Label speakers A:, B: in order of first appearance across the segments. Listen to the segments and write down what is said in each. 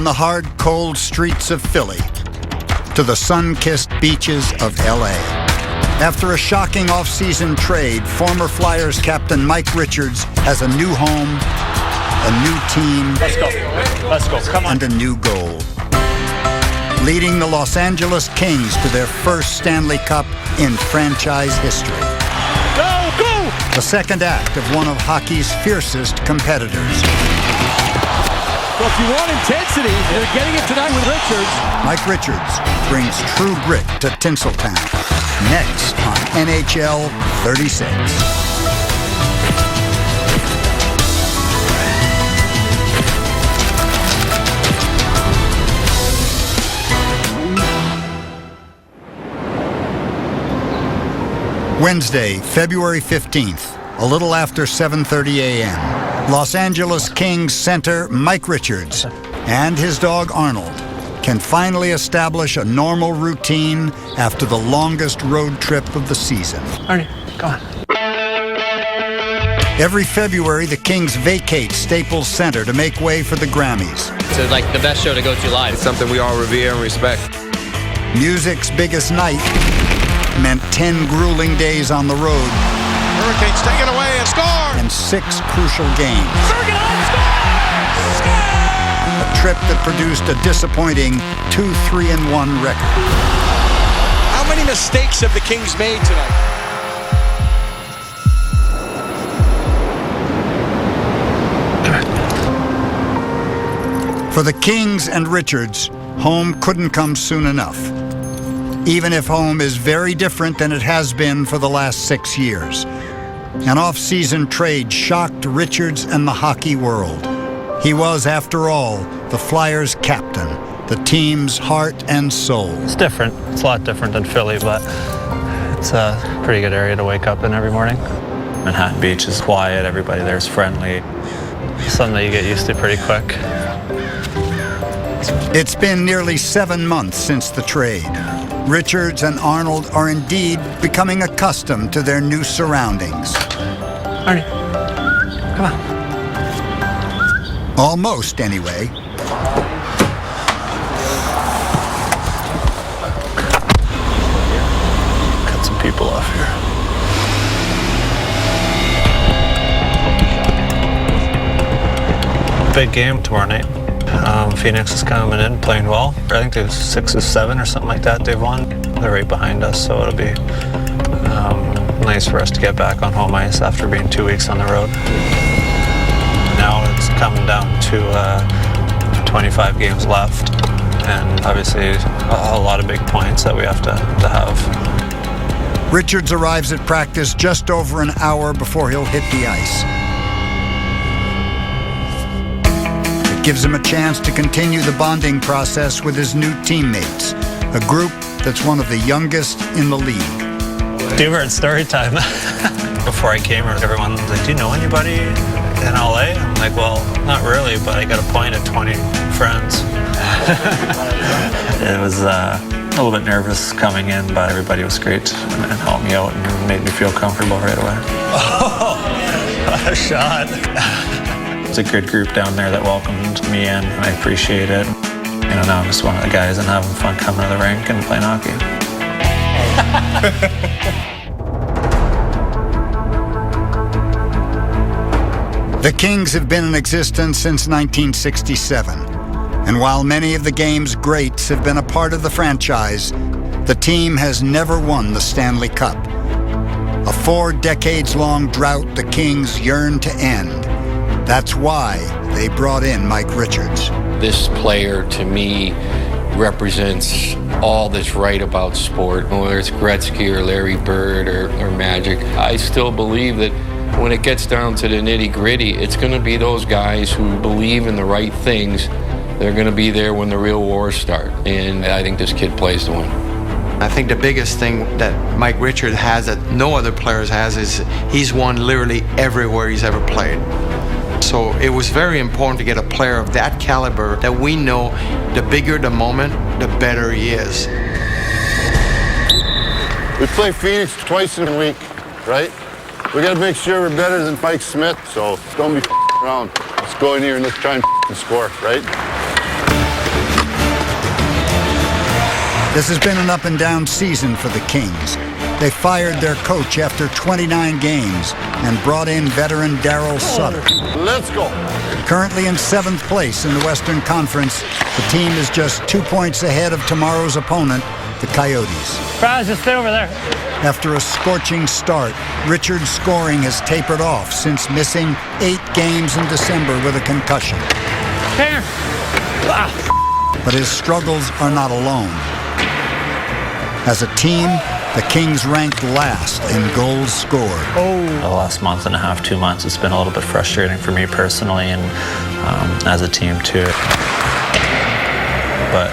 A: From the hard, cold streets of Philly to the sun-kissed beaches of L.A. After a shocking off-season trade, former Flyers captain Mike Richards has a new home, a new team,
B: Let's go. Come on.
A: and a new goal. Leading the Los Angeles Kings to their first Stanley Cup in franchise history.
B: Go!
A: The second act of one of hockey's fiercest competitors.
C: So if you want intensity, you're getting it tonight with Richards.
A: Mike Richards brings true grit to Tinseltown. Next on NHL 36. Wednesday, February 15th, a little after 7:30 a.m. Los Angeles Kings center Mike Richards and his dog Arnold can finally establish a normal routine after the longest road trip of the season.
B: Arnie, come on.
A: Every February, the Kings vacate Staples Center to make way for the Grammys.
D: It's like the best show to go to live.
E: It's something we all revere and respect.
A: Music's biggest night meant 10 grueling days on the road.
F: Hurricanes take it away and score!
A: And 6 crucial games. A trip that produced a disappointing 2-3-1 record.
F: How many mistakes have the Kings made tonight?
A: For the Kings and Richards, home couldn't come soon enough. Even if home is very different than it has been for the last 6 years. An off-season trade shocked Richards and the hockey world. He was, after all, the Flyers' captain, the team's heart and soul.
B: It's different. It's a lot different than Philly, but it's a pretty good area to wake up in every morning. Manhattan Beach is quiet. Everybody there is friendly. Something that you get used to pretty quick.
A: It's been nearly 7 months since the trade. Richards and Arnold are indeed becoming accustomed to their new surroundings.
B: Arnie, come on.
A: Almost, anyway.
B: Cut some people off here. Big game tomorrow night. Phoenix is coming in, playing well. I think there's 6 or 7 or something like that they've won. They're right behind us, so it'll be nice for us to get back on home ice after being 2 weeks on the road. Now it's coming down to 25 games left, and obviously a lot of big points that we have to have.
A: Richards arrives at practice just over an hour before he'll hit the ice. Gives him a chance to continue the bonding process with his new teammates, a group that's one of the youngest in the league.
B: Dubert, story time. Before I came here, everyone was like, do you know anybody in LA? I'm like, well, not really, but I got a point at 20 friends. It was a little bit nervous coming in, but everybody was great and helped me out and made me feel comfortable right away. Oh, what a shot. It's a good group down there that welcomed me in, and I appreciate it. You know, now I'm just one of the guys and having fun coming to the rink and playing hockey.
A: The Kings have been in existence since 1967, and while many of the game's greats have been a part of the franchise, the team has never won the Stanley Cup. A 4 decades-long drought the Kings yearn to end. That's why they brought in Mike Richards.
G: This player, to me, represents all that's right about sport. Whether it's Gretzky or Larry Bird or Magic, I still believe that when it gets down to the nitty-gritty, it's going to be those guys who believe in the right things. They're going to be there when the real wars start. And I think this kid plays to win.
H: I think the biggest thing that Mike Richards has that no other players has is he's won literally everywhere he's ever played. So it was very important to get a player of that caliber that we know the bigger the moment, the better he is.
I: We play Phoenix twice in a week, right? We got to make sure we're better than Mike Smith, so don't be around. Let's go in here and let's try and score, right?
A: This has been an up-and-down season for the Kings. They fired their coach after 29 games and brought in veteran Darryl Sutter.
I: Let's go.
A: Currently in 7th place in the Western Conference, the team is just 2 points ahead of tomorrow's opponent, the Coyotes.
J: Braz, just stay over there.
A: After a scorching start, Richards' scoring has tapered off since missing 8 games in December with a concussion.
J: Here.
A: But his struggles are not alone. As a team, the Kings ranked last in goals scored.
B: The last month and a half, 2 months, it's been a little bit frustrating for me personally and as a team too. But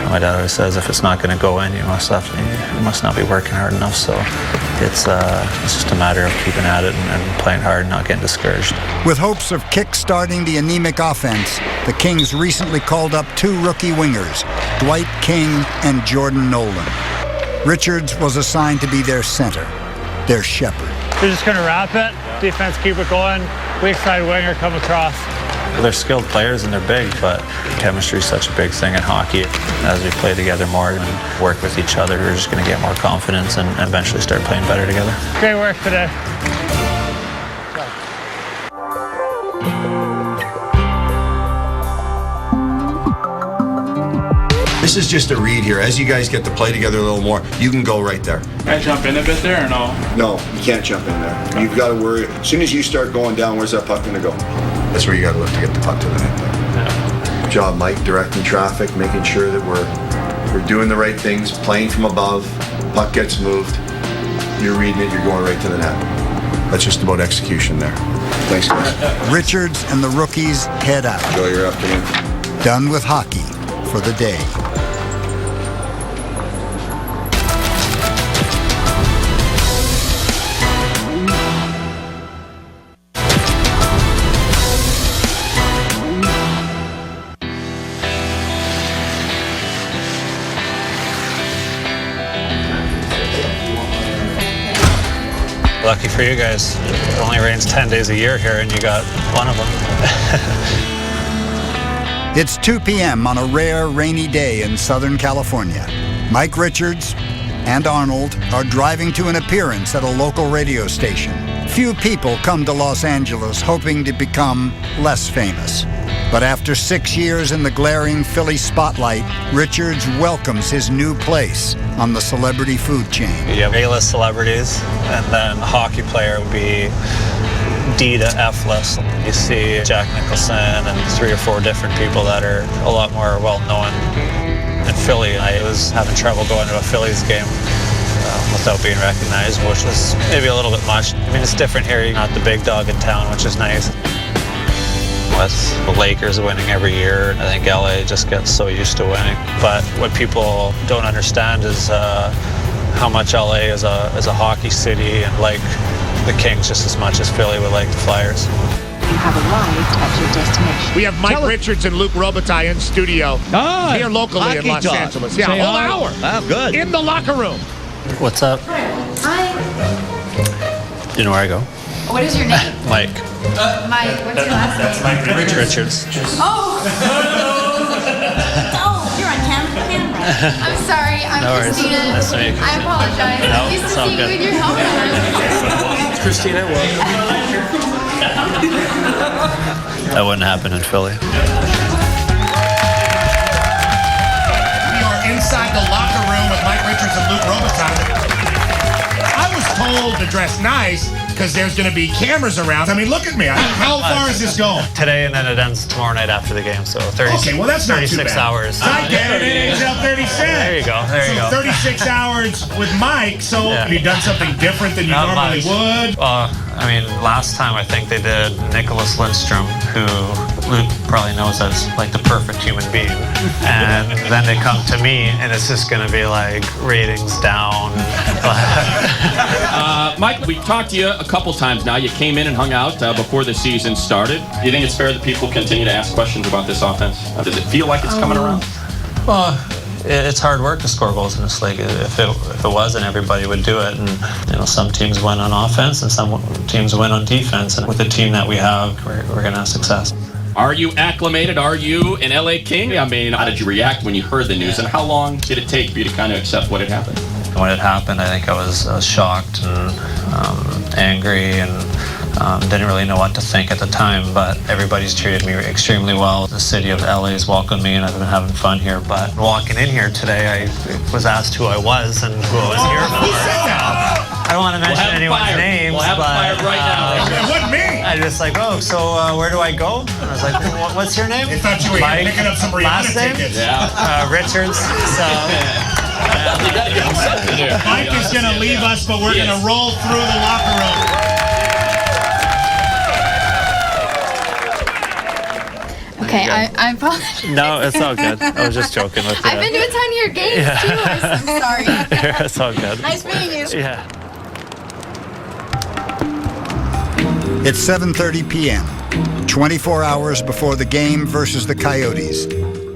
B: my dad always says if it's not going to go in, you must not be working hard enough. So it's just a matter of keeping at it and playing hard and not getting discouraged.
A: With hopes of kick-starting the anemic offense, the Kings recently called up 2 rookie wingers, Dwight King and Jordan Nolan. Richards was assigned to be their center, their shepherd.
J: They're just going to wrap it. Defense keep it going. Weak side winger come across.
B: They're skilled players and they're big, but chemistry is such a big thing in hockey. As we play together more and work with each other, we're just going to get more confidence and eventually start playing better together.
J: Great work today.
K: This is just a read here. As you guys get to play together a little more, you can go right there.
L: Can I jump in a bit there or no?
K: No, you can't jump in there. You've got to worry. As soon as you start going down, where's that puck going to go? That's where you got to look to get the puck to the net. Yeah. Good job, Mike, directing traffic, making sure that we're doing the right things, playing from above. Puck gets moved. You're reading it. You're going right to the net. That's just about execution there. Thanks, guys.
A: Richards and the rookies head out.
K: Enjoy your afternoon.
A: Done with hockey for the day.
B: Lucky for you guys, it only rains 10 days a year here and you got one of them.
A: It's 2 p.m. on a rare rainy day in Southern California. Mike Richards and Arnold are driving to an appearance at a local radio station. Few people come to Los Angeles hoping to become less famous. But after 6 years in the glaring Philly spotlight, Richards welcomes his new place on the celebrity food chain.
B: You have A-list celebrities, and then a hockey player would be D to F-list. You see Jack Nicholson and 3 or 4 different people that are a lot more well-known. In Philly, I was having trouble going to a Phillies game without being recognized, which was maybe a little bit much. I mean, it's different here. You're not the big dog in town, which is nice. With the Lakers winning every year, I think LA just gets so used to winning. But what people don't understand is how much LA is a hockey city and like the Kings just as much as Philly would like the Flyers.
M: You have arrived at your destination.
N: We have Mike Richards and Luke Robitaille in studio here locally in Los Angeles. Yeah, a whole hour.
O: Wow, good.
N: In the locker room.
B: What's up?
M: Hi.
B: Do you know where I go?
M: What is your name?
B: Mike.
M: Mike. What's your last name?
B: That's Mike Richards.
M: Oh. Oh, you're on camera. I'm sorry. I'm
B: No worries.
M: Christina.
B: Nice to meet you.
M: I apologize.
B: No,
M: I'm used
B: it's
M: to
B: all
M: seeing
B: good.
M: you with your helmet on.
B: Christina, that wouldn't happen in Philly.
N: We are inside the locker room with Mike Richards and Luke Robitaille. I was told to dress nice because there's going to be cameras around. I mean, look at me. How far is this going?
B: Today and then it ends tomorrow night after the game, so 36
N: Okay, well, that's not too
B: 36
N: bad.
B: hours.
N: I get it. NHL 36.
B: There you go. There you go.
N: 36 hours with Mike. So
B: Yeah.
N: have you done something different than you
B: Not
N: normally
B: much.
N: would?
B: I mean, last time I think they did Nicholas Lindstrom, who Luke probably knows as like the perfect human being. And then they come to me, and it's just going to be like ratings down.
P: Mike, we talked to you a couple times now. You came in and hung out before the season started. Do you think it's fair that people continue to ask questions about this offense? Does it feel like it's coming around?
B: Well, it's hard work to score goals in this league. If it wasn't, everybody would do it. And some teams win on offense, and some teams win on defense. And with the team that we have, we're going to have success.
P: Are you acclimated? Are you an LA King? I mean, how did you react when you heard the news, and how long did it take for you to kind of accept what had happened?
B: When it happened, I think I was shocked and angry and didn't really know what to think at the time, but everybody's treated me extremely well. The city of LA's welcomed me and I've been having fun here, but walking in here today, I was asked who I was and who I was here for. I don't want to mention anyone's names,
P: We'll have
B: but
P: it fired right now.
N: It wasn't me.
B: I just like, oh, so where do I go? And I was like, what's your name?
N: I thought you were
B: Mike,
N: picking up some Rihanna
B: last name?
N: tickets.
P: Yeah.
B: Richards. So
P: You gotta give him something to do.
N: Mike is going to leave us, but we're going to roll through the locker room.
M: Okay, I apologize.
B: no, it's all good. I was just joking with you.
M: I've been to a ton of your games too. I'm sorry.
B: It's all good.
M: Nice meeting you.
B: Yeah.
A: It's 7:30 p.m., 24 hours before the game versus the Coyotes.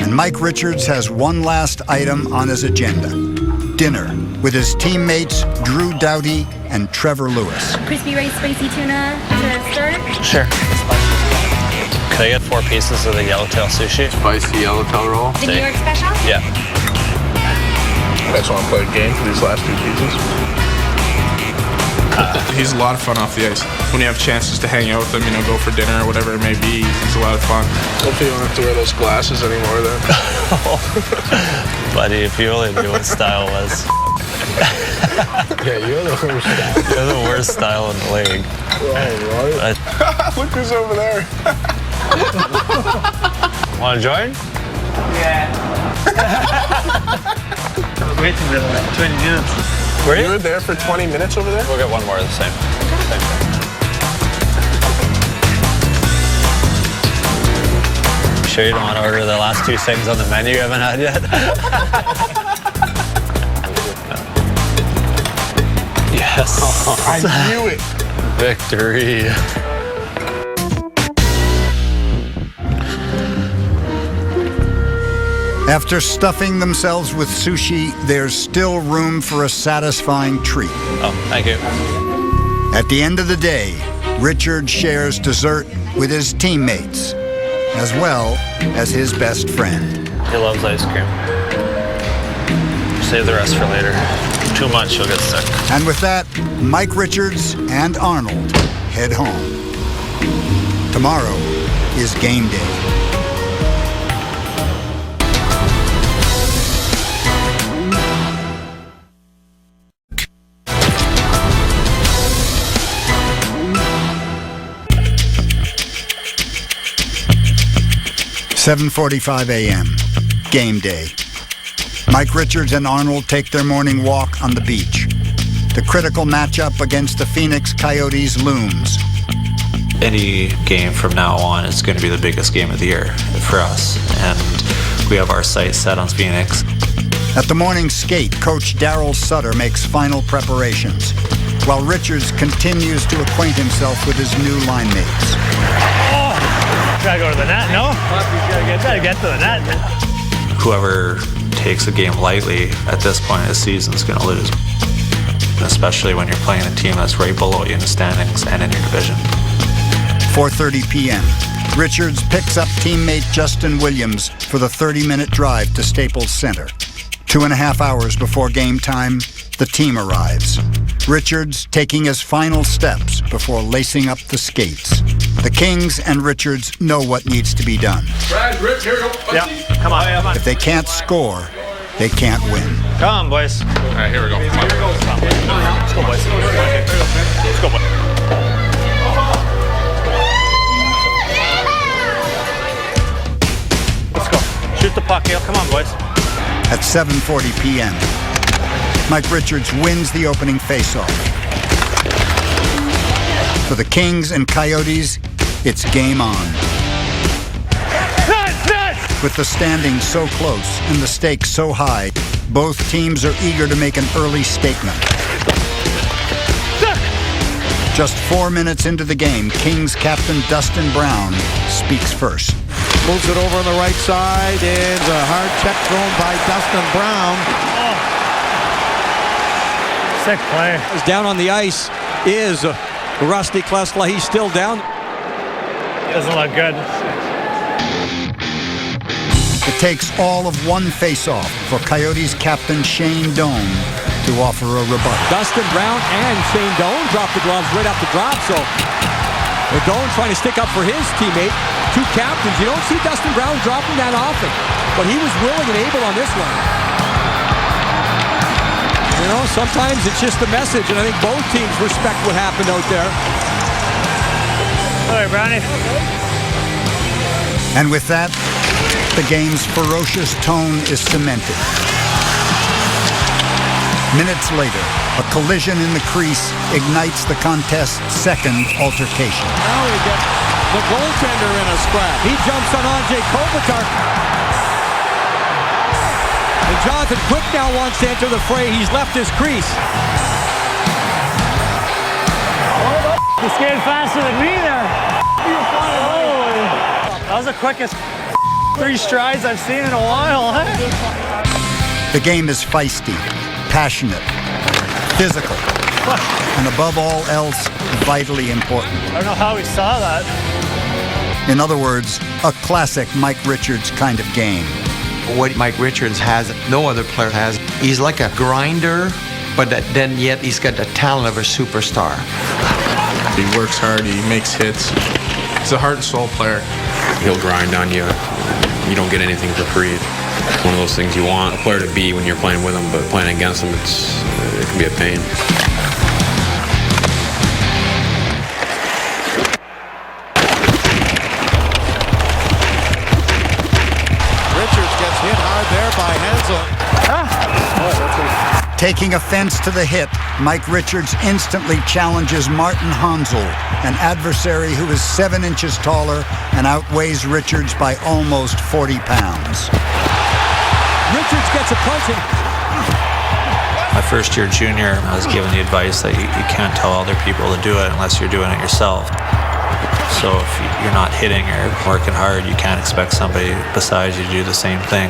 A: And Mike Richards has one last item on his agenda. Dinner with his teammates Drew Doughty and Trevor Lewis.
M: Crispy rice, spicy tuna to start.
B: Sure. Could I get 4 pieces of the yellowtail sushi?
E: Spicy yellowtail roll.
M: The New York special?
B: Yeah.
E: You guys want to play a game for these last 2 pieces?
L: He's a lot of fun off the ice. When you have chances to hang out with him, go for dinner or whatever it may be, he's a lot of fun.
E: Hopefully you don't have to wear those glasses anymore then.
B: Buddy, if you only knew what style was.
E: Yeah, you're the worst style.
B: You're the worst style in the league.
E: Right. Look who's over there.
B: Want to join?
J: Yeah. I was waiting there like 20 minutes.
B: Were you?
E: You were there for 20 minutes over there?
B: We'll get one more of the same. You sure you don't want to order the last 2 things on the menu you haven't had yet? Yes.
E: I knew it.
B: Victory.
A: After stuffing themselves with sushi, there's still room for a satisfying treat.
B: Oh, thank you.
A: At the end of the day, Richard shares dessert with his teammates, as well as his best friend.
B: He loves ice cream. Save the rest for later. Too much, you'll get sick.
A: And with that, Mike Richards and Arnold head home. Tomorrow is game day. (7:45 a.m.) Game day. Mike Richards and Arnold take their morning walk on the beach. The critical matchup against the Phoenix Coyotes looms.
B: Any game from now on is going to be the biggest game of the year for us, and we have our sights set on Phoenix.
A: At the morning skate, Coach Darryl Sutter makes final preparations, while Richards continues to acquaint himself with his new line mates.
J: Try to go to the net, no? Try to get to the net.
B: Whoever takes a game lightly at this point of the season is going to lose, especially when you're playing a team that's right below you in the standings and in your division.
A: 4:30 p.m. Richards picks up teammate Justin Williams for the 30-minute drive to Staples Center. 2.5 hours before game time, the team arrives. Richards taking his final steps before lacing up the skates. The Kings and Richards know what needs to be done.
L: Brad, Rick, here we go.
B: Yeah, come on.
A: If they can't score, they can't win.
B: Come on, boys.
L: All right, here we go. Come on.
B: Let's go, boys. Let's go, boys. Let's go. Shoot the puck, Hale. Come on, boys.
A: At 7:40 p.m., Mike Richards wins the opening faceoff. For the Kings and Coyotes, it's game on. With the standings so close and the stakes so high, both teams are eager to make an early statement. Just 4 minutes into the game, Kings captain Dustin Brown speaks first.
F: Moves it over on the right side, and a hard check thrown by Dustin Brown.
J: Sick play.
C: Down on the ice is Rusty Klesla. He's still down.
J: Doesn't look good.
A: It takes all of one face-off for Coyotes captain Shane Doan to offer a rebuttal.
C: Dustin Brown and Shane Doan dropped the gloves right off the drop, so Doan trying to stick up for his teammate. Two captains. You don't see Dustin Brown dropping that often, but he was willing and able on this one. You know, sometimes it's just the message, and I think both teams respect what happened out there.
J: All right, Brownie.
A: And with that, the game's ferocious tone is cemented. Minutes later, a collision in the crease ignites the contest's second altercation.
C: Now we get the goaltender in a scrap. He jumps on Andrei Kopitar. And Jonathan Quick now wants to enter the fray. He's left his crease.
J: You skated faster than me there. That was the quickest 3 strides I've seen in a while.
A: The game is feisty, passionate, physical, and above all else, vitally important.
J: I don't know how we saw that.
A: In other words, a classic Mike Richards kind of game.
H: What Mike Richards has, no other player has. He's like a grinder, but then yet he's got the talent of a superstar.
L: He works hard, he makes hits. He's a heart and soul player.
O: He'll grind on you. You don't get anything for free. It's one of those things you want a player to be when you're playing with him, but playing against him, it can be a pain.
F: Richards gets hit hard there by Hansel.
A: Taking offense to the hit, Mike Richards instantly challenges Martin Hansel, an adversary who is 7 inches taller and outweighs Richards by almost 40 pounds.
C: Richards gets a punching.
B: My first year junior, I was given the advice that you can't tell other people to do it unless you're doing it yourself. So if you're not hitting or working hard, you can't expect somebody besides you to do the same thing.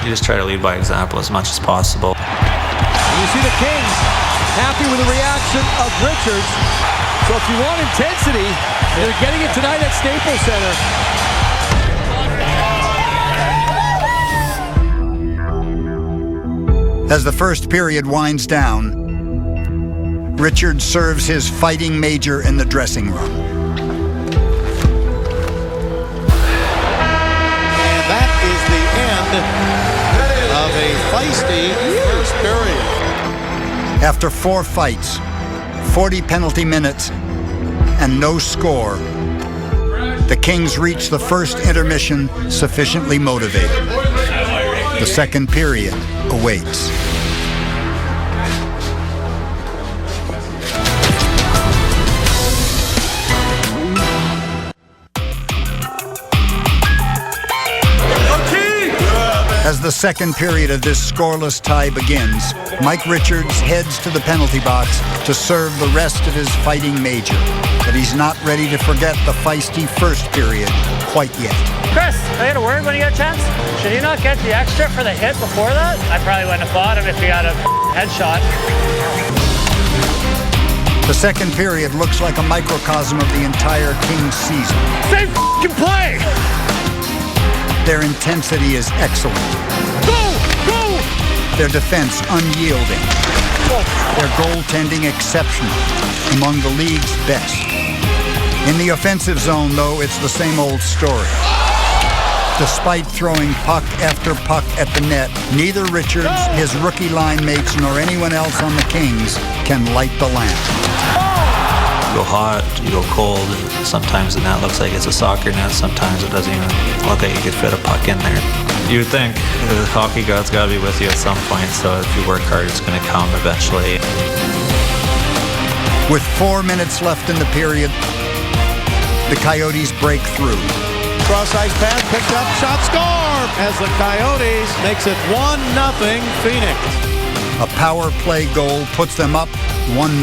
B: You just try to lead by example as much as possible.
C: You see the Kings happy with the reaction of Richards. So if you want intensity, they're getting it tonight at Staples Center.
A: As the first period winds down, Richards serves his fighting major in the dressing room.
F: And that is the end of a feisty first period.
A: After 4 fights, 40 penalty minutes, and no score, the Kings reach the first intermission sufficiently motivated. The second period awaits. As the second period of this scoreless tie begins, Mike Richards heads to the penalty box to serve the rest of his fighting major. But he's not ready to forget the feisty first period quite yet.
J: Chris, I got a word when you get a chance. Should you not get the extra for the hit before that? I probably wouldn't have fought him if he got a headshot.
A: The second period looks like a microcosm of the entire Kings season.
J: Same f***ing play!
A: Their intensity is excellent.
J: Go! Go!
A: Their defense unyielding. Their goaltending exceptional, among the league's best. In the offensive zone, though, it's the same old story. Despite throwing puck after puck at the net, neither Richards, his rookie line mates, nor anyone else on the Kings can light the lamp.
B: You go hot, you go cold. Sometimes the net looks like it's a soccer net. Sometimes it doesn't even look like you could fit a puck in there. You would think the hockey god's got to be with you at some point, so if you work hard, it's going to come eventually.
A: With 4 minutes left in the period, the Coyotes break through.
F: Cross-ice pass, picked up, shot, score! As the Coyotes makes it 1-0 Phoenix.
A: A power play goal puts them up 1-0.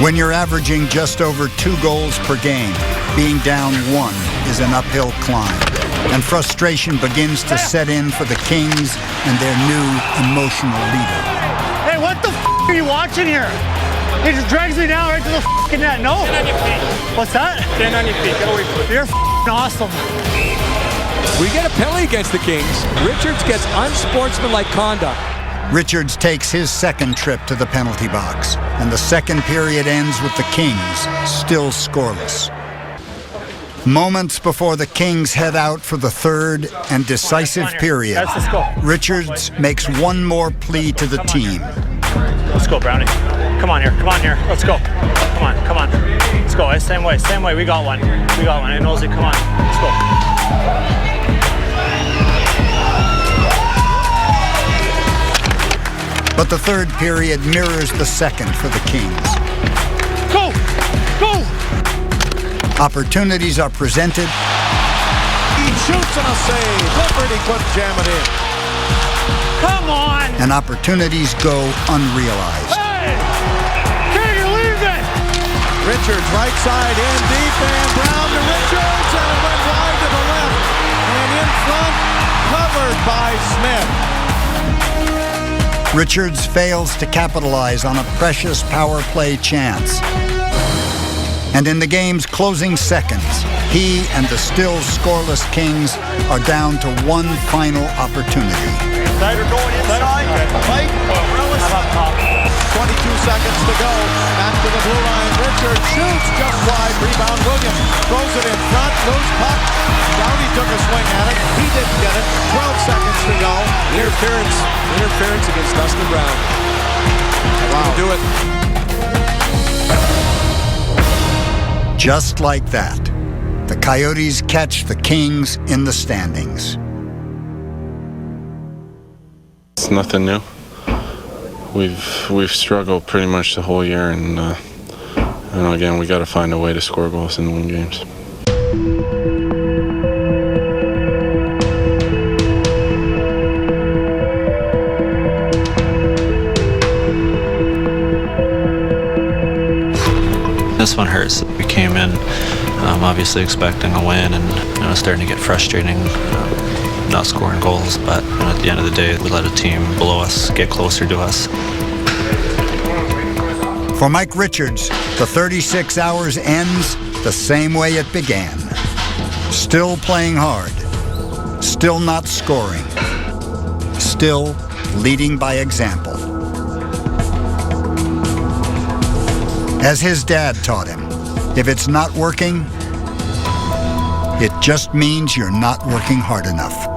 A: When you're averaging just over 2 goals per game, being down 1 is an uphill climb. And frustration begins to set in for the Kings and their new emotional leader.
J: Hey, what the f*** are you watching here? He just drags me down right to the fucking net. No.
P: Stand on your feet.
J: What's that?
P: Stand on your feet. Get away from it.
J: You're awesome.
C: We get a penalty against the Kings. Richards gets unsportsmanlike conduct.
A: Richards takes his second trip to the penalty box, and the second period ends with the Kings still scoreless. Moments before the Kings head out for the third and decisive period,
J: Let's go.
A: Richards makes one more plea to the team.
J: Let's go, Brownie. Come on here. Come on here. Let's go. Come on. Come on. Let's go. Same way. Same way. We got one. We got one. Hey, Nosey, come on. Let's go.
A: But the third period mirrors the second for the Kings.
J: Go! Go!
A: Opportunities are presented.
F: He shoots and a save. Liberty couldn't jam it in.
J: Come on!
A: And opportunities go unrealized.
J: Hey! Can you leave it?
F: Richards right side in deep and Brown to Richards and it went wide to the left. And in front, covered by Smith.
A: Richards fails to capitalize on a precious power play chance. And in the game's closing seconds, he and the still scoreless Kings are down to one final opportunity.
F: Inside or going inside. Fight. 22 seconds to go. Back to the blue line. Richards shoots just wide. Rebound Williams. Throws it in front. Loose puck. Downey took a swing at it. He didn't get it. 12 seconds to go.
C: Interference against Dustin Brown.
F: Wow.
C: Do it.
A: Just like that, the Coyotes catch the Kings in the standings.
Q: It's nothing new. We've struggled pretty much the whole year, and again, we got to find a way to score goals and win games.
B: This one hurts. We came in obviously expecting a win, and starting to get frustrating, not scoring goals. But at the end of the day, we let a team below us get closer to us.
A: For Mike Richards, the 36 hours ends the same way it began. Still playing hard, still not scoring, still leading by example. As his dad taught him, if it's not working, it just means you're not working hard enough.